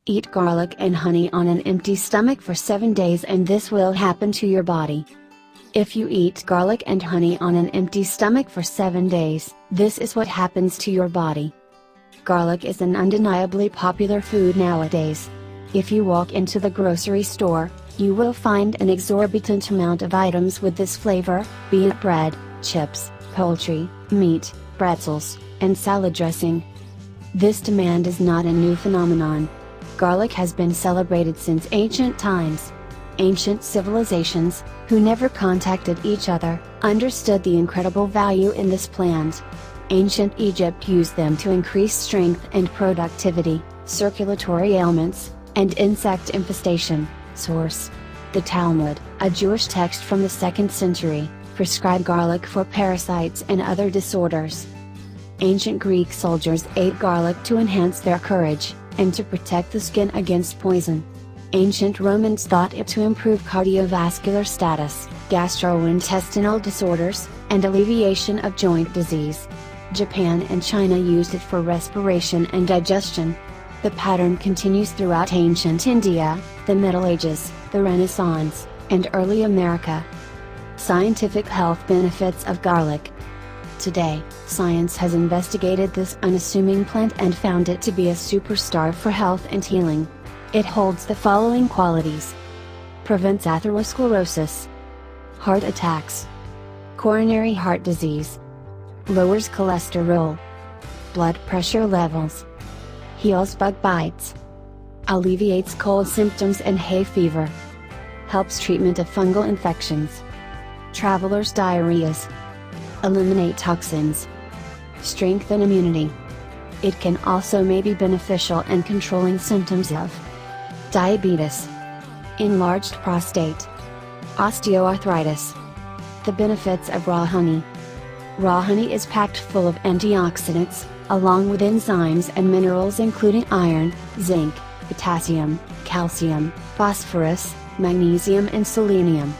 Eat garlic and honey on an empty stomach for 7 days and this will happen to your body. If you eat garlic and honey on an empty stomach for 7 days, this is what happens to your body. Garlic is an undeniably popular food nowadays. If you walk into the grocery store, you will find an exorbitant amount of items with this flavor, be it bread, chips, poultry, meat, pretzels, and salad dressing. This demand is not a new phenomenon. Garlic has been celebrated since ancient times. Ancient civilizations, who never contacted each other, understood the incredible value in this plant. Ancient Egypt used them to increase strength and productivity, circulatory ailments, and insect infestation. Source: the Talmud, a Jewish text from the 2nd century, prescribed garlic for parasites and other disorders. Ancient Greek soldiers ate garlic to enhance their courage, and to protect the skin against poison. Ancient Romans thought it to improve cardiovascular status, gastrointestinal disorders, and alleviation of joint disease. Japan and China used it for respiration and digestion. The pattern continues throughout ancient India, the Middle Ages, the Renaissance, and early America. Scientific health benefits of garlic. Today, science has investigated this unassuming plant and found it to be a superstar for health and healing. It holds the following qualities: prevents atherosclerosis, heart attacks, coronary heart disease, lowers cholesterol, blood pressure levels, heals bug bites, alleviates cold symptoms and hay fever, helps treatment of fungal infections, travelers' diarrheas, eliminate toxins, strengthen immunity. It can also may be beneficial in controlling symptoms of diabetes, enlarged prostate, osteoarthritis. The benefits of raw honey. Raw honey is packed full of antioxidants, along with enzymes and minerals including iron, zinc, potassium, calcium, phosphorus, magnesium and selenium.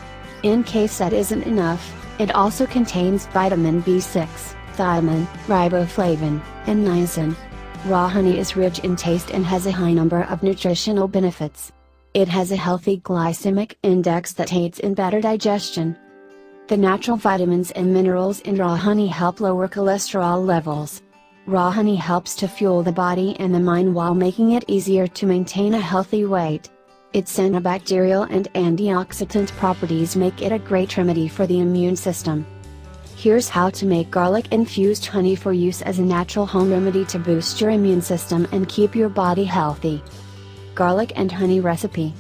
In case that isn't enough, it also contains vitamin B6, thiamine, riboflavin, and niacin. Raw honey is rich in taste and has a high number of nutritional benefits. It has a healthy glycemic index that aids in better digestion. The natural vitamins and minerals in raw honey help lower cholesterol levels. Raw honey helps to fuel the body and the mind while making it easier to maintain a healthy weight. Its antibacterial and antioxidant properties make it a great remedy for the immune system. Here's how to make garlic-infused honey for use as a natural home remedy to boost your immune system and keep your body healthy. Garlic and honey recipe.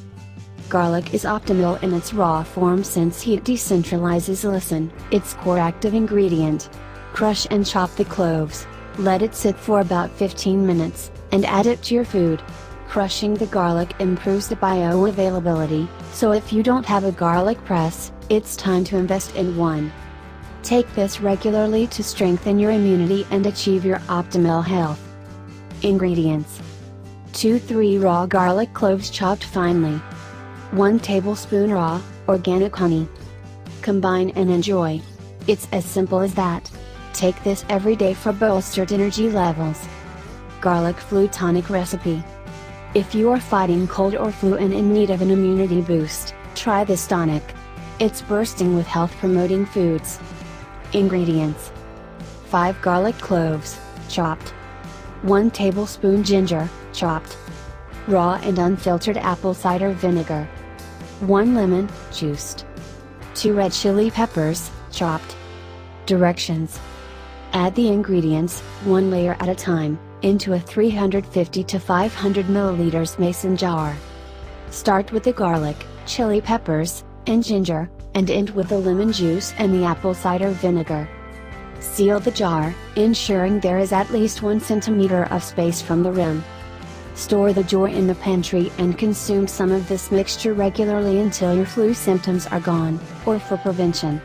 Garlic is optimal in its raw form since heat decentralizes listen, its core active ingredient. Crush and chop the cloves, let it sit for about 15 minutes, and add it to your food. Crushing the garlic improves the bioavailability, so if you don't have a garlic press, it's time to invest in one. Take this regularly to strengthen your immunity and achieve your optimal health. Ingredients: 2-3 raw garlic cloves chopped finely, 1 tablespoon raw, organic honey. Combine and enjoy. It's as simple as that. Take this every day for bolstered energy levels. Garlic flu tonic recipe. If you are fighting cold or flu and in need of an immunity boost, try this tonic. It's bursting with health-promoting foods. Ingredients: 5 garlic cloves, chopped, 1 tablespoon ginger, chopped, raw and unfiltered apple cider vinegar, 1 lemon, juiced, 2 red chili peppers, chopped. Directions: add the ingredients, one layer at a time, into a 350 to 500 milliliters mason jar. Start with the garlic, chili peppers, and ginger, and end with the lemon juice and the apple cider vinegar. Seal the jar, ensuring there is at least 1 centimeter of space from the rim. Store the jar in the pantry and consume some of this mixture regularly until your flu symptoms are gone, or for prevention.